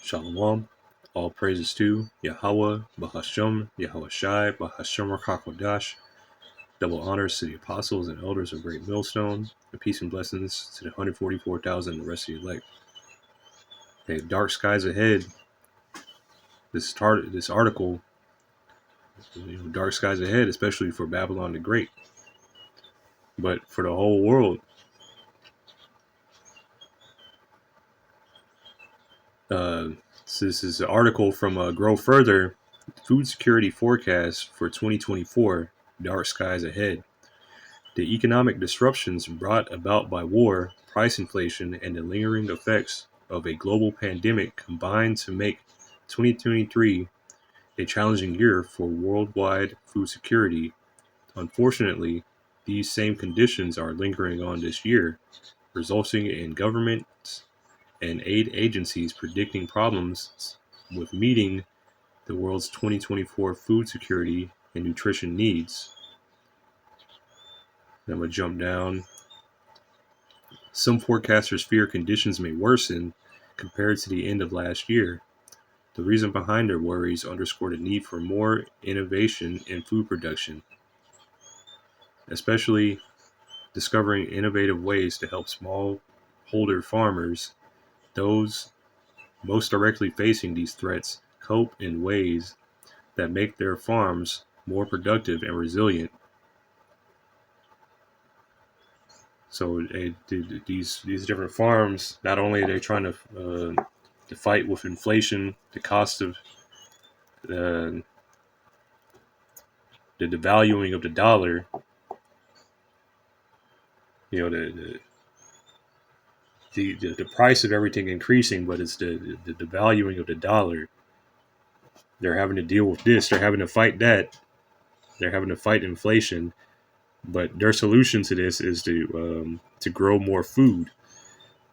Shalom. All praises to Yahweh, Bahasham, Yahweh Shai, Bahasham Rakakwadash. Double honors to the apostles and elders of Great Millstone, and peace and blessings to the 144,000 and the rest of your life. Hey, dark skies ahead. This article, dark skies ahead, especially for Babylon the Great, but for the whole world. So this is an article from Grow Further, Food Security Forecast for 2024, Dark Skies Ahead. The economic disruptions brought about by war, price inflation, and the lingering effects of a global pandemic combined to make 2023 a challenging year for worldwide food security. Unfortunately, these same conditions are lingering on this year, resulting in governments and aid agencies predicting problems with meeting the world's 2024 food security and nutrition needs. I'm going to jump down. Some forecasters fear conditions may worsen compared to the end of last year. The reason behind their worries underscore the need for more innovation in food production, especially discovering innovative ways to help smallholder farmers, those most directly facing these threats, cope in ways that make their farms more productive and resilient. So these different farms, not only are they trying to fight with inflation, the cost of uh, the devaluing of the dollar, the price of everything increasing, but it's the devaluing of the dollar. They're having to deal with this. They're having to fight that. They're having to fight inflation. But their solution to this is to grow more food.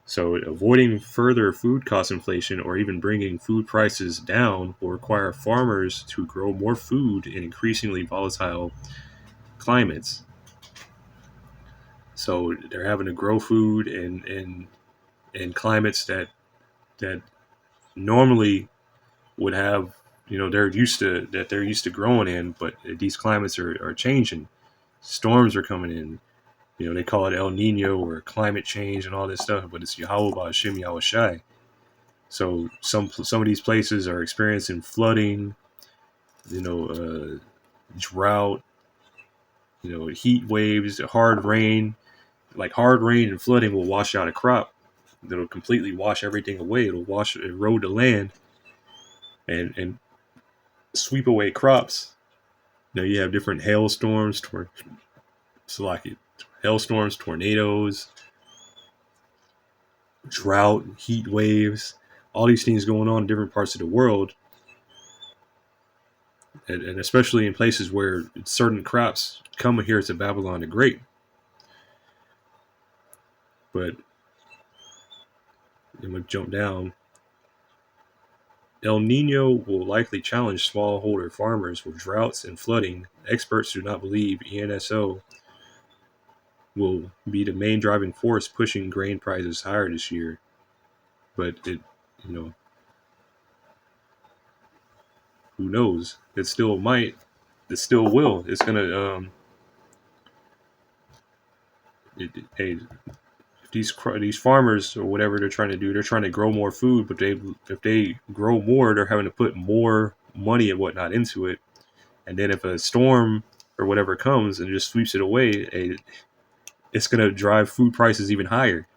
So avoiding further food cost inflation or even bringing food prices down will require farmers to grow more food in increasingly volatile climates. So they're having to grow food in climates that normally would have, they're used to growing in, but these climates are changing. Storms are coming in. They call it El Nino or climate change and all this stuff, but it's Yahweh Ba'Shem Yahweh Shai. So some of these places are experiencing flooding, drought, heat waves, hard rain. Like hard rain and flooding will wash out a crop. It'll completely wash everything away. It'll erode the land and sweep away crops. You have different hailstorms, tornadoes, drought, heat waves, all these things going on in different parts of the world. And especially in places where certain crops come here to Babylon the Great. But I'm going to jump down. El Nino will likely challenge smallholder farmers with droughts and flooding. Experts do not believe ENSO will be the main driving force pushing grain prices higher this year. But who knows? It still might. It still will. It's gonna. Hey, these farmers or whatever they're trying to do, they're trying to grow more food, but if they grow more, they're having to put more money and whatnot into it. And then if a storm or whatever comes and just sweeps it away, it's going to drive food prices even higher.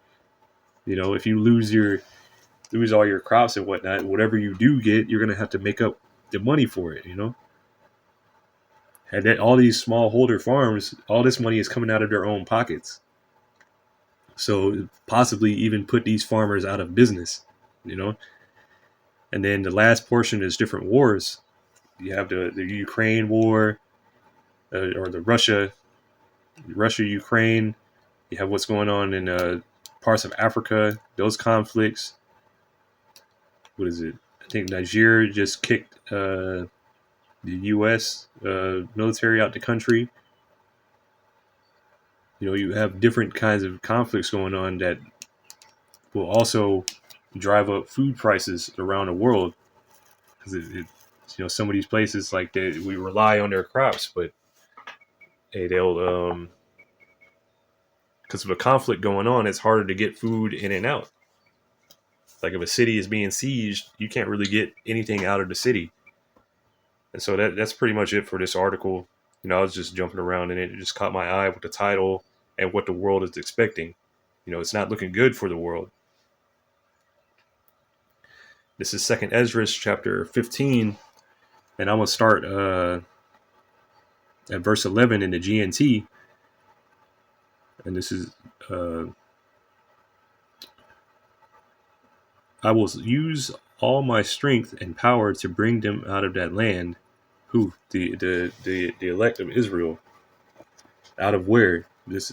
If you lose all your crops and whatnot, whatever you do get, you're going to have to make up the money for it. And then all these smallholder farms, all this money is coming out of their own pockets. So possibly even put these farmers out of business. And then the last portion is different wars. You have the Ukraine war, or the Russia-Ukraine. You have what's going on in parts of Africa, those conflicts. What is it? I think Nigeria just kicked the U.S. Military out the country. You have different kinds of conflicts going on that will also drive up food prices around the world, because some of these places, like, we rely on their crops, but hey, they'll because of a conflict going on, it's harder to get food in and out. Like, if a city is being sieged, you can't really get anything out of the city. And so that's pretty much it for this article. I was just jumping around, and it just caught my eye with the title and what the world is expecting. It's not looking good for the world. This is Second Ezra chapter 15, and I'm gonna start at verse 11 in the GNT. And this is, I will use all my strength and power to bring them out of that land. Who? The elect of Israel. Out of where? This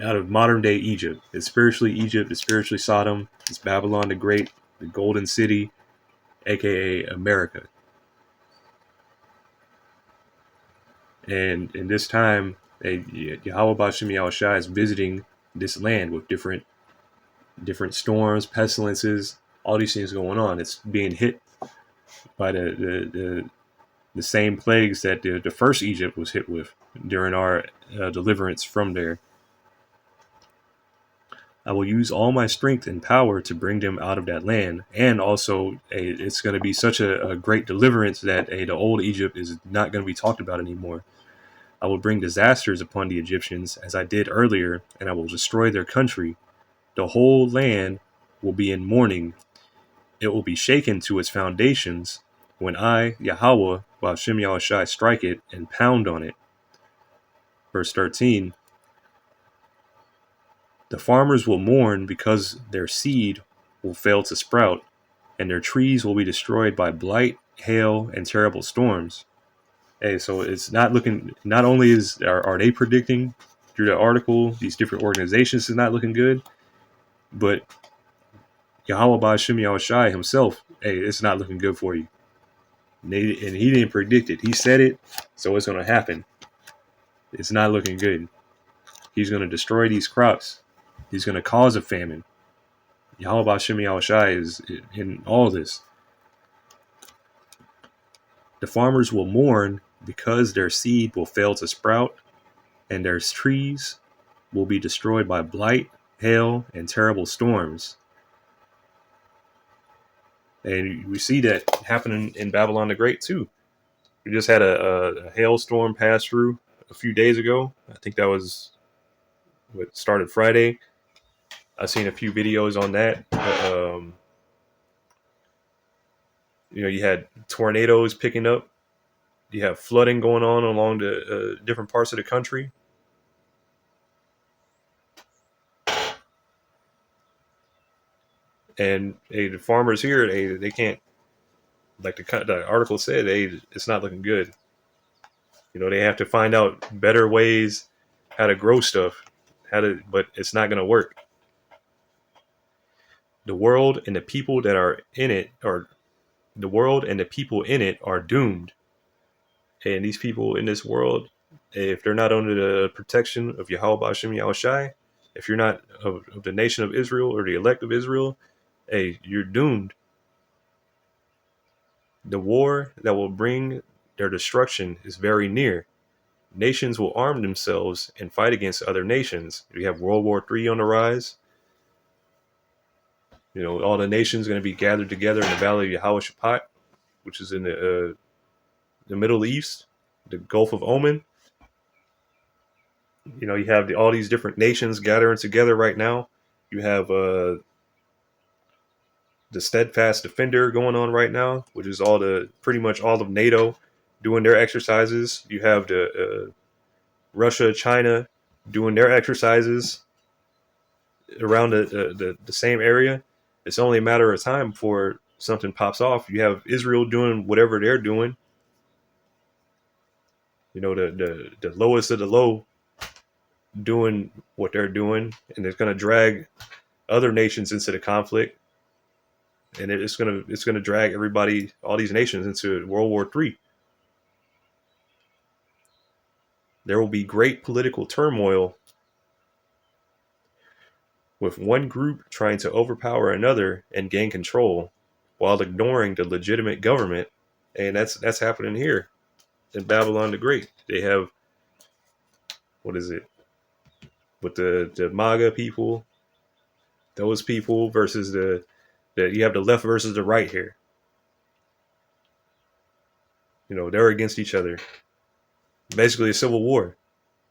out of modern day Egypt. It's spiritually Egypt. It's spiritually Sodom. It's Babylon the Great, the Golden City, aka America. And in this time, Yahweh Ba'Shem Yahushua is visiting this land with different storms, pestilences, all these things going on. It's being hit by the same plagues that the first Egypt was hit with during our deliverance from there. I will use all my strength and power to bring them out of that land. And also, it's going to be such a great deliverance that the old Egypt is not going to be talked about anymore. I will bring disasters upon the Egyptians, as I did earlier, and I will destroy their country. The whole land will be in mourning. It will be shaken to its foundations when I, Yahweh, Ba'Shem Yahushua, strike it and pound on it. Verse 13. The farmers will mourn because their seed will fail to sprout, and their trees will be destroyed by blight, hail, and terrible storms. Hey, so it's not looking. Not only are they predicting through the article, these different organizations is not looking good, but Yahweh Ba'Shem Yahushua himself, hey, it's not looking good for you. And he didn't predict it. He said it, so it's going to happen. It's not looking good. He's going to destroy these crops. He's going to cause a famine. Yahweh Ba'Shem Yahushua is in all this. The farmers will mourn because their seed will fail to sprout, and their trees will be destroyed by blight, hail, and terrible storms. And we see that happening in Babylon the Great too. We just had a hailstorm pass through a few days ago. I think that was what started Friday. I've seen a few videos on that. You had tornadoes picking up. You have flooding going on along the different parts of the country. And the farmers here, they can't, like the article said, it's not looking good. They have to find out better ways how to grow stuff, but it's not going to work. The world and the people that are in it are doomed. And these people in this world, if they're not under the protection of Yahweh Ba'Shem Yahushua, if you're not of the nation of Israel or the elect of Israel, hey, you're doomed. The war that will bring their destruction is very near. Nations will arm themselves and fight against other nations. We have World War III on the rise. All the nations are going to be gathered together in the Valley of Yehoshaphat, which is in the Middle East, the Gulf of Oman. You have all these different nations gathering together right now. You have the Steadfast Defender going on right now, which is pretty much all of NATO doing their exercises. You have the Russia, China doing their exercises around the same area. It's only a matter of time before something pops off. You have Israel doing whatever they're doing. The lowest of the low doing what they're doing, and it's going to drag other nations into the conflict, and it's going to drag all these nations into World War III. There will be great political turmoil, with one group trying to overpower another and gain control while ignoring the legitimate government. And that's happening here in Babylon the Great. They have, what is it, with the MAGA people, those people versus the you have the left versus the right here. They're against each other. Basically a civil war.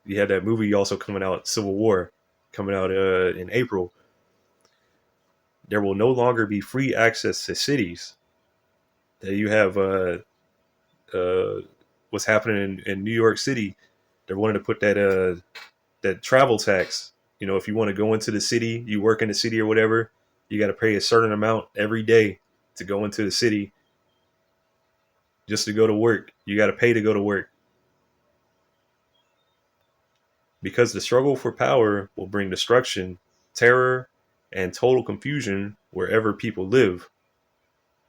You had that movie also coming out, Civil War, coming out in April. There will no longer be free access to cities. You have what's happening in New York City. They're wanting to put that travel tax. If you want to go into the city, you work in the city or whatever, you got to pay a certain amount every day to go into the city. Just to go to work, you got to pay to go to work. Because the struggle for power will bring destruction, terror, and total confusion wherever people live.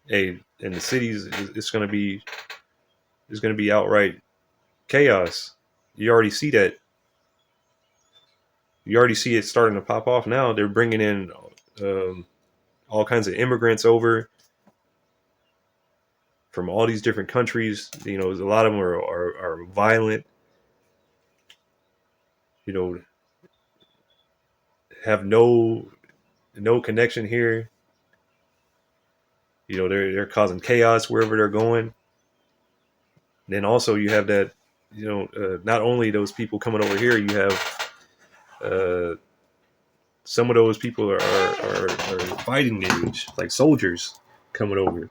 In the cities, it's going to be outright chaos. You already see that. You already see it starting to pop off now. They're bringing in all kinds of immigrants over from all these different countries. A lot of them are violent. Have no connection here. They're causing chaos wherever they're going. And then also you have that, not only those people coming over here, you have some of those people are fighting age, like soldiers coming over.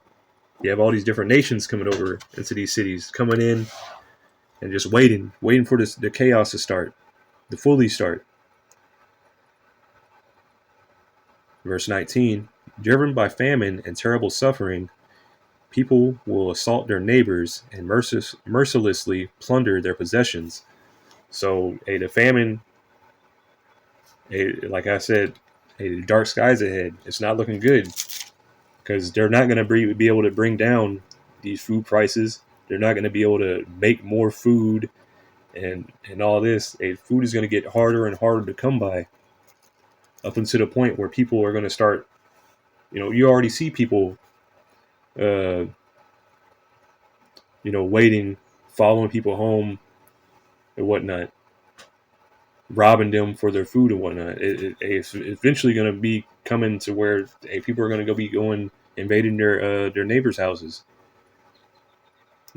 You have all these different nations coming over into these cities, coming in and just waiting for the chaos to start, to fully start. Verse 19, driven by famine and terrible suffering, people will assault their neighbors and mercilessly plunder their possessions. So, the famine, like I said, dark skies ahead. It's not looking good because they're not going to be able to bring down these food prices. They're not going to be able to make more food and all this. Food is going to get harder and harder to come by, up until the point where people are going to start, you already see people, waiting, following people home and whatnot, robbing them for their food and whatnot. It's eventually going to be coming to where people are going to be invading their neighbors' houses.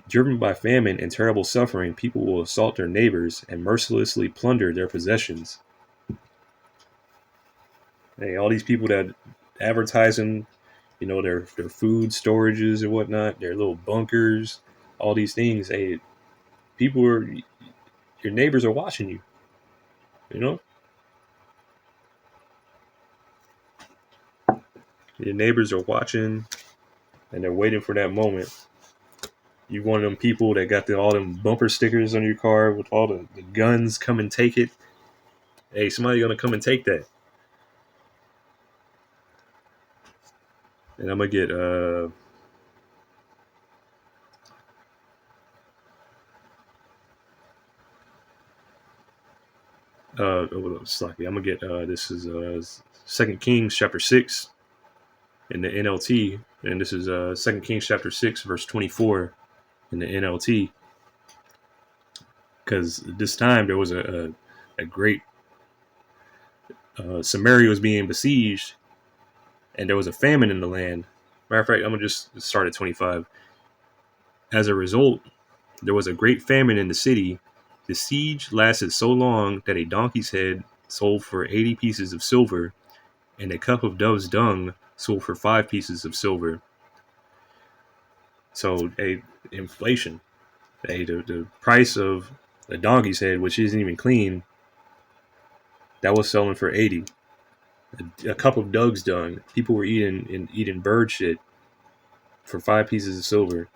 Driven by famine and terrible suffering, people will assault their neighbors and mercilessly plunder their possessions. All these people that advertising, their food storages and whatnot, their little bunkers, all these things. Your neighbors are watching you. Your neighbors are watching, and they're waiting for that moment. You one of them people that got all them bumper stickers on your car with all the guns, come and take it. Somebody's gonna come and take that. And I'm gonna get I'm gonna get this is 2 Kings chapter 6 in the NLT, and this is 2 Kings chapter 6 verse 24 in the NLT. Because this time there was a great Samaria was being besieged, and there was a famine in the land. Matter of fact, I'm gonna just start at 25. As a result, there was a great famine in the city. The siege lasted so long that a donkey's head sold for 80 pieces of silver, and a cup of dove's dung sold for 5 pieces of silver. So, inflation. The price of a donkey's head, which isn't even clean, that was selling for 80. A cup of dove's dung. People were eating bird shit for 5 pieces of silver.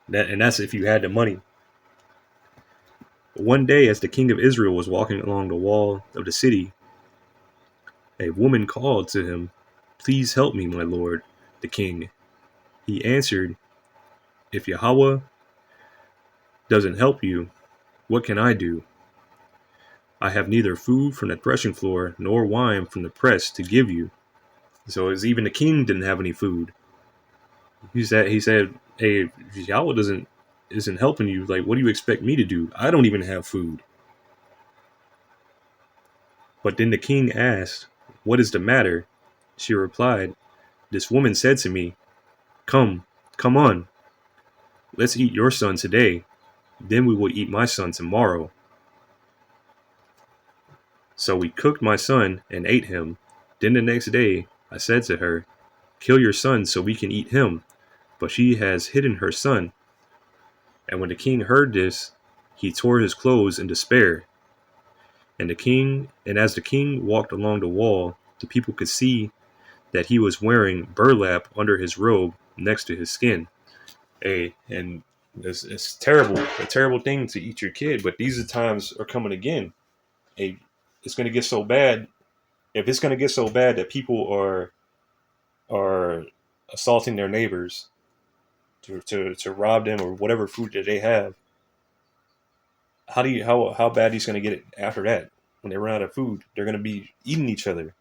That's if you had the money. One day, as the king of Israel was walking along the wall of the city, a woman called to him, "Please help me, my lord, the king." He answered, "If Yahweh doesn't help you, What can I do? I have neither food from the threshing floor nor wine from the press to give you. So as even the king didn't have any food. He said, hey, Yahweh isn't helping you. Like, what do you expect me to do? I don't even have food. But then the king asked, what is the matter? She replied, this woman said to me, come on, let's eat your son today. Then we will eat my son tomorrow. So we cooked my son and ate him. Then the next day I said to her, kill your son so we can eat him. But she has hidden her son. And when the king heard this, he tore his clothes in despair. And as the king walked along the wall, the people could see that he was wearing burlap under his robe next to his skin. And it's terrible, a terrible thing to eat your kid, but these are times are coming again. It's going to get so bad. If it's going to get so bad that people are assaulting their neighbors to rob them or whatever food that they have, how bad he's going to get it after that? When they run out of food, they're going to be eating each other.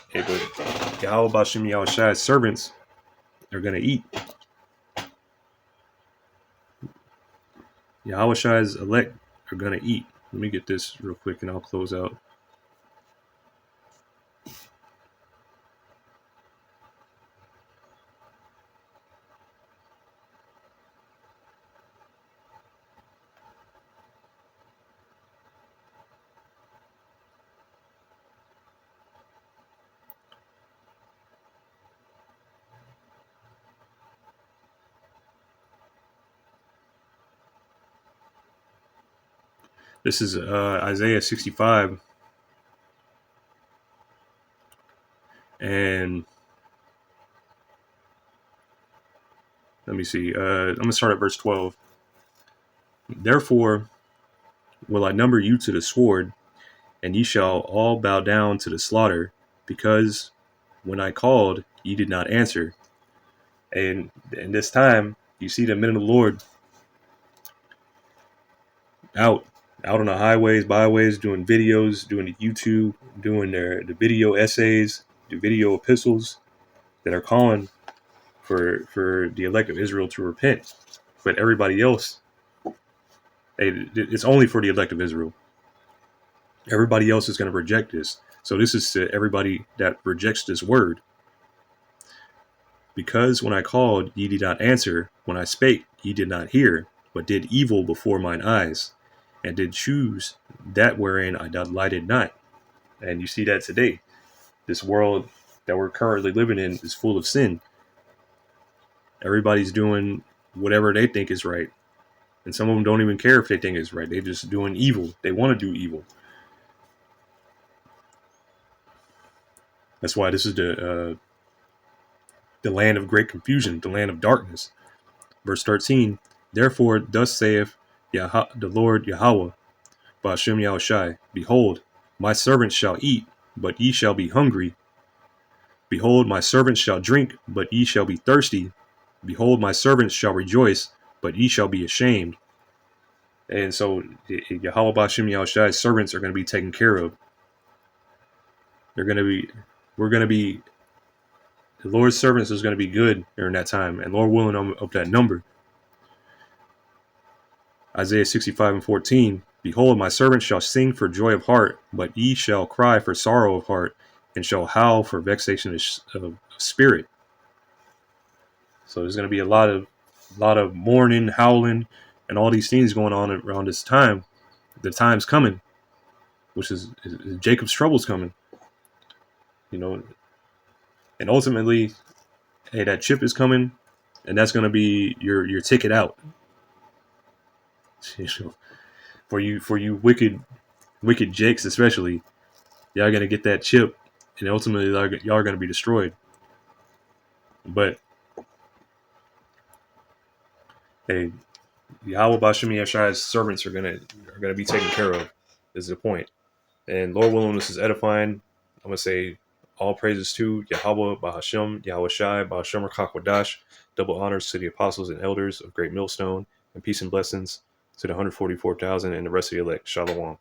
Hey, but Yahweh Bashem Yahushai's servants are going to eat. Yahushai's elect are going to eat. Let me get this real quick and I'll close out. This is Isaiah 65. And let me see. I'm going to start at verse 12. Therefore will I number you to the sword, and ye shall all bow down to the slaughter, because when I called, ye did not answer. And in this time, you see the men of the Lord out on the highways, byways, doing videos, doing the YouTube, doing the video essays, the video epistles that are calling for the elect of Israel to repent. But everybody else, it's only for the elect of Israel. Everybody else is going to reject this. So this is to everybody that rejects this word. Because when I called, ye did not answer. When I spake, ye did not hear, but did evil before mine eyes, and did choose that wherein I delighted not. And you see that today. This world that we're currently living in is full of sin. Everybody's doing whatever they think is right. And some of them don't even care if they think it's right. They're just doing evil. They want to do evil. That's why this is the land of great confusion, the land of darkness. Verse 13, therefore thus saith the Lord Yahweh, Ba'ashem Yahushai, behold, my servants shall eat, but ye shall be hungry. Behold, my servants shall drink, but ye shall be thirsty. Behold, my servants shall rejoice, but ye shall be ashamed. And so Yahweh Ba'ashem Yahushai's servants are going to be taken care of. We're going to be, the Lord's servants is going to be good during that time. And Lord willing, I'm up that number. Isaiah 65:14, behold, my servants shall sing for joy of heart, but ye shall cry for sorrow of heart, and shall howl for vexation of spirit. So there's going to be a lot of mourning, howling, and all these things going on around this time. The time's coming, which is Jacob's trouble's coming. You know, and ultimately, hey, that chip is coming, and that's going to be your ticket out. For you wicked jakes especially, y'all gonna get that chip, and ultimately y'all are gonna be destroyed. But hey, Yahweh Ba'ashem Yahushai's servants are gonna be taken care of. Is the point. And Lord willing, this is edifying. I'm gonna say all praises to Yahweh Ba'ashem Yahushai Ba'ashem Rakakwadash. Double honors to the apostles and elders of Great Millstone. And peace and blessings to the 144,000 and the rest of the elect. Shalom.